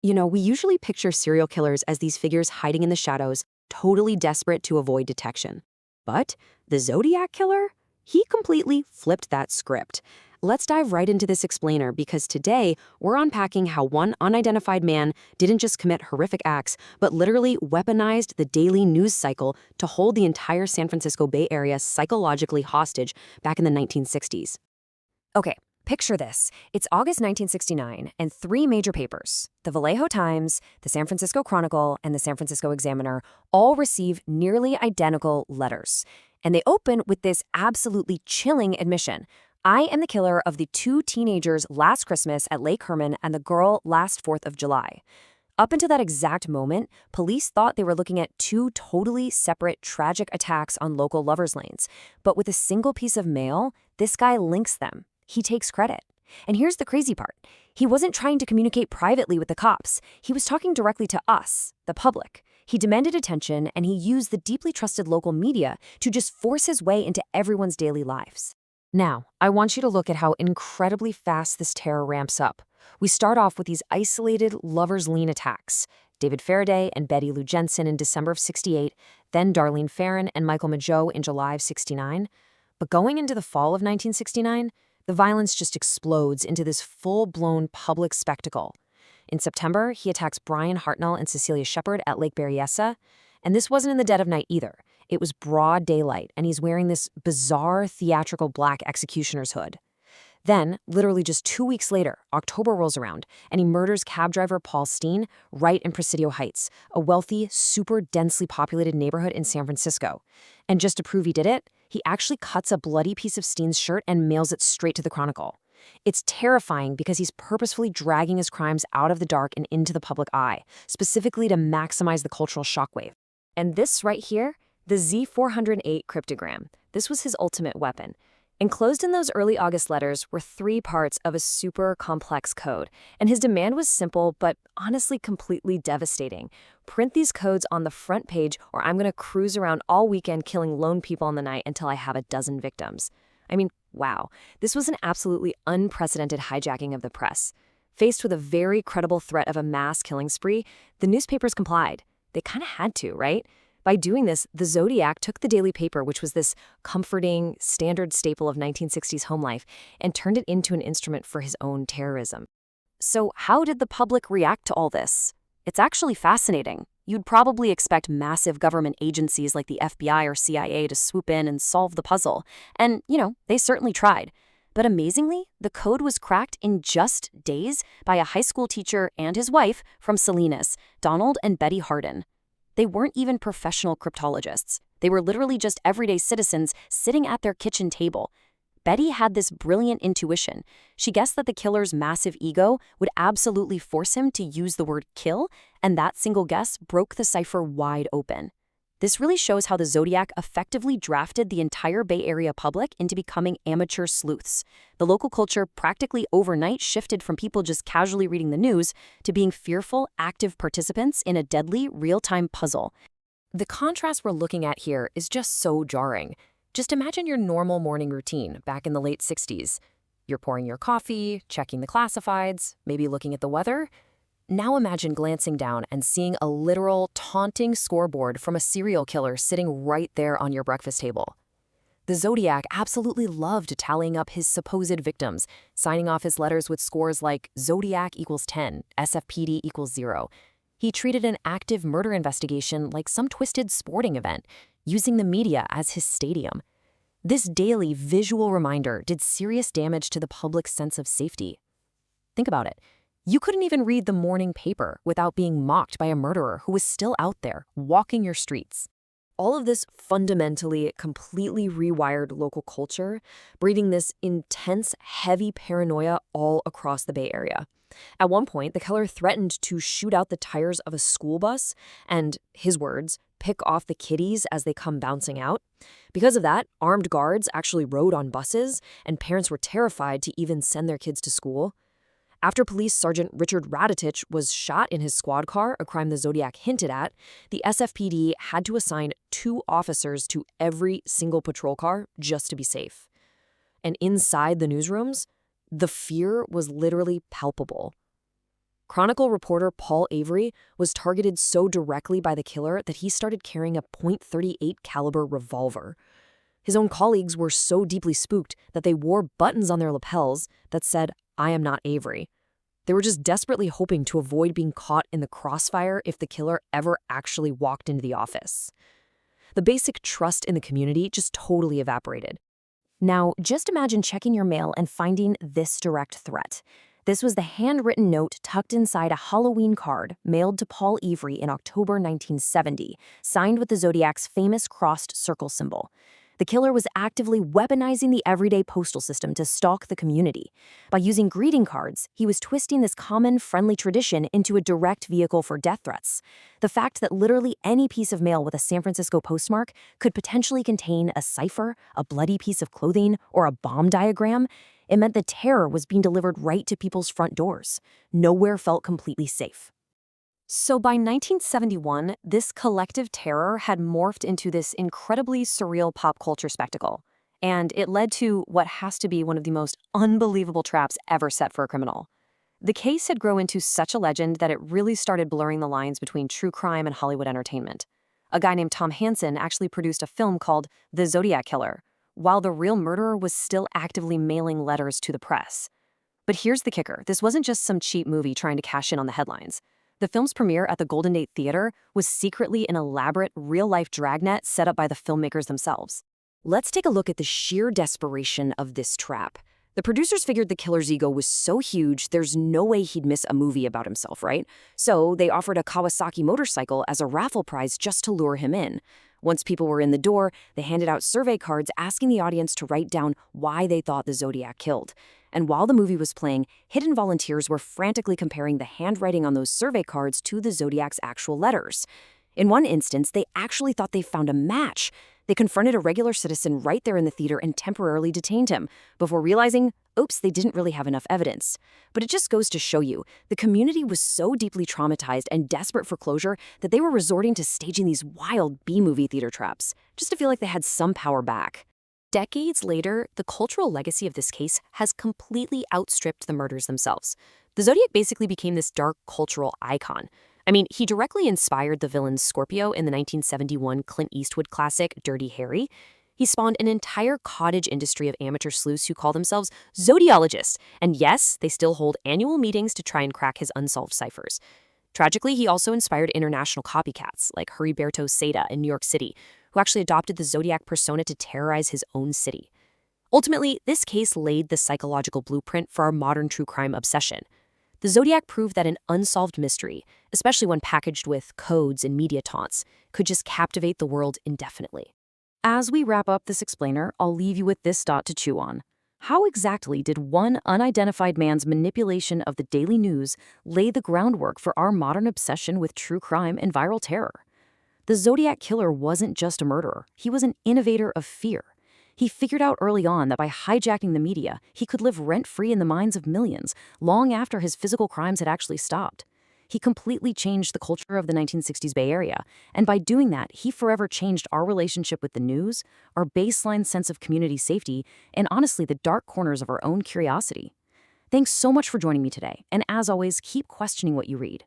We usually picture serial killers as these figures hiding in the shadows, totally desperate to avoid detection. But the Zodiac Killer? He completely flipped that script. Let's dive right into this explainer because today we're unpacking how one unidentified man didn't just commit horrific acts, but literally weaponized the daily news cycle to hold the entire San Francisco Bay Area psychologically hostage back in the 1960s. Okay, picture this. It's August 1969, and three major papers, the Vallejo Times, the San Francisco Chronicle, and the San Francisco Examiner, all receive nearly identical letters. And they open with this absolutely chilling admission. I am the killer of the two teenagers last Christmas at Lake Herman and the girl last 4th of July. Up until that exact moment, police thought they were looking at two totally separate tragic attacks on local lovers' lanes. But with a single piece of mail, this guy links them. He takes credit. And here's the crazy part. He wasn't trying to communicate privately with the cops. He was talking directly to us, the public. He demanded attention, and he used the deeply trusted local media to just force his way into everyone's daily lives. Now, I want you to look at how incredibly fast this terror ramps up. We start off with these isolated lovers' lane attacks. David Faraday and Betty Lou Jensen in December of '68, then Darlene Ferrin and Michael Mageau in July of '69. But going into the fall of 1969, the violence just explodes into this full-blown public spectacle. In September, he attacks Brian Hartnell and Cecilia Shepard at Lake Berryessa. And this wasn't in the dead of night either. It was broad daylight, and he's wearing this bizarre theatrical black executioner's hood. Then, literally just 2 weeks later, October rolls around, and he murders cab driver Paul Steen right in Presidio Heights, a wealthy, super densely populated neighborhood in San Francisco. And just to prove he did it, he actually cuts a bloody piece of Steen's shirt and mails it straight to the Chronicle. It's terrifying because he's purposefully dragging his crimes out of the dark and into the public eye, specifically to maximize the cultural shockwave. And this right here, the Z408 cryptogram, this was his ultimate weapon. Enclosed in those early August letters were three parts of a super complex code, and his demand was simple but honestly completely devastating. Print these codes on the front page or I'm going to cruise around all weekend killing lone people in the night until I have a dozen victims. I mean, wow, this was an absolutely unprecedented hijacking of the press. Faced with a very credible threat of a mass killing spree, the newspapers complied. They kind of had to, right? By doing this, the Zodiac took the daily paper, which was this comforting, standard staple of 1960s home life, and turned it into an instrument for his own terrorism. So how did the public react to all this? It's actually fascinating. You'd probably expect massive government agencies like the FBI or CIA to swoop in and solve the puzzle. And, they certainly tried. But amazingly, the code was cracked in just days by a high school teacher and his wife from Salinas, Donald and Betty Hardin. They weren't even professional cryptologists. They were literally just everyday citizens sitting at their kitchen table. Betty had this brilliant intuition. She guessed that the killer's massive ego would absolutely force him to use the word kill, and that single guess broke the cipher wide open. This really shows how the Zodiac effectively drafted the entire Bay Area public into becoming amateur sleuths. The local culture practically overnight shifted from people just casually reading the news to being fearful, active participants in a deadly, real-time puzzle. The contrast we're looking at here is just so jarring. Just imagine your normal morning routine back in the late 60s. You're pouring your coffee, checking the classifieds, maybe looking at the weather. Now imagine glancing down and seeing a literal, taunting scoreboard from a serial killer sitting right there on your breakfast table. The Zodiac absolutely loved tallying up his supposed victims, signing off his letters with scores like Zodiac equals 10, SFPD equals 0. He treated an active murder investigation like some twisted sporting event, using the media as his stadium. This daily visual reminder did serious damage to the public's sense of safety. Think about it. You couldn't even read the morning paper without being mocked by a murderer who was still out there, walking your streets. All of this fundamentally, completely rewired local culture, breeding this intense, heavy paranoia all across the Bay Area. At one point, the killer threatened to shoot out the tires of a school bus and, his words, pick off the kiddies as they come bouncing out. Because of that, armed guards actually rode on buses, and parents were terrified to even send their kids to school. After Police Sergeant Richard Raditich was shot in his squad car, a crime the Zodiac hinted at, the SFPD had to assign 2 officers to every single patrol car just to be safe. And inside the newsrooms, the fear was literally palpable. Chronicle reporter Paul Avery was targeted so directly by the killer that he started carrying a .38 caliber revolver. His own colleagues were so deeply spooked that they wore buttons on their lapels that said, "I am not Avery." They were just desperately hoping to avoid being caught in the crossfire if the killer ever actually walked into the office. The basic trust in the community just totally evaporated. Now, just imagine checking your mail and finding this direct threat. This was the handwritten note tucked inside a Halloween card mailed to Paul Avery in October 1970, signed with the Zodiac's famous crossed circle symbol. The killer was actively weaponizing the everyday postal system to stalk the community. By using greeting cards, he was twisting this common, friendly tradition into a direct vehicle for death threats. The fact that literally any piece of mail with a San Francisco postmark could potentially contain a cipher, a bloody piece of clothing, or a bomb diagram, it meant the terror was being delivered right to people's front doors. Nowhere felt completely safe. So by 1971, this collective terror had morphed into this incredibly surreal pop culture spectacle. And it led to what has to be one of the most unbelievable traps ever set for a criminal. The case had grown into such a legend that it really started blurring the lines between true crime and Hollywood entertainment. A guy named Tom Hansen actually produced a film called The Zodiac Killer, while the real murderer was still actively mailing letters to the press. But here's the kicker. This wasn't just some cheap movie trying to cash in on the headlines. The film's premiere at the Golden Gate Theater was secretly an elaborate, real-life dragnet set up by the filmmakers themselves. Let's take a look at the sheer desperation of this trap. The producers figured the killer's ego was so huge, there's no way he'd miss a movie about himself, right? So they offered a Kawasaki motorcycle as a raffle prize just to lure him in. Once people were in the door, they handed out survey cards asking the audience to write down why they thought the Zodiac killed. And while the movie was playing, hidden volunteers were frantically comparing the handwriting on those survey cards to the Zodiac's actual letters. In one instance, they actually thought they found a match. They confronted a regular citizen right there in the theater and temporarily detained him, before realizing, oops, they didn't really have enough evidence. But it just goes to show you, the community was so deeply traumatized and desperate for closure that they were resorting to staging these wild B-movie theater traps, just to feel like they had some power back. Decades later, the cultural legacy of this case has completely outstripped the murders themselves. The Zodiac basically became this dark cultural icon. I mean, he directly inspired the villain Scorpio in the 1971 Clint Eastwood classic Dirty Harry. He spawned an entire cottage industry of amateur sleuths who call themselves zodiologists. And yes, they still hold annual meetings to try and crack his unsolved ciphers. Tragically, he also inspired international copycats like Heriberto Seda in New York City, who actually adopted the Zodiac persona to terrorize his own city. Ultimately, this case laid the psychological blueprint for our modern true crime obsession. The Zodiac proved that an unsolved mystery, especially when packaged with codes and media taunts, could just captivate the world indefinitely. As we wrap up this explainer, I'll leave you with this thought to chew on. How exactly did one unidentified man's manipulation of the daily news lay the groundwork for our modern obsession with true crime and viral terror? The Zodiac Killer wasn't just a murderer. He was an innovator of fear. He figured out early on that by hijacking the media, he could live rent-free in the minds of millions, long after his physical crimes had actually stopped. He completely changed the culture of the 1960s Bay Area, and by doing that, he forever changed our relationship with the news, our baseline sense of community safety, and honestly, the dark corners of our own curiosity. Thanks so much for joining me today, and as always, keep questioning what you read.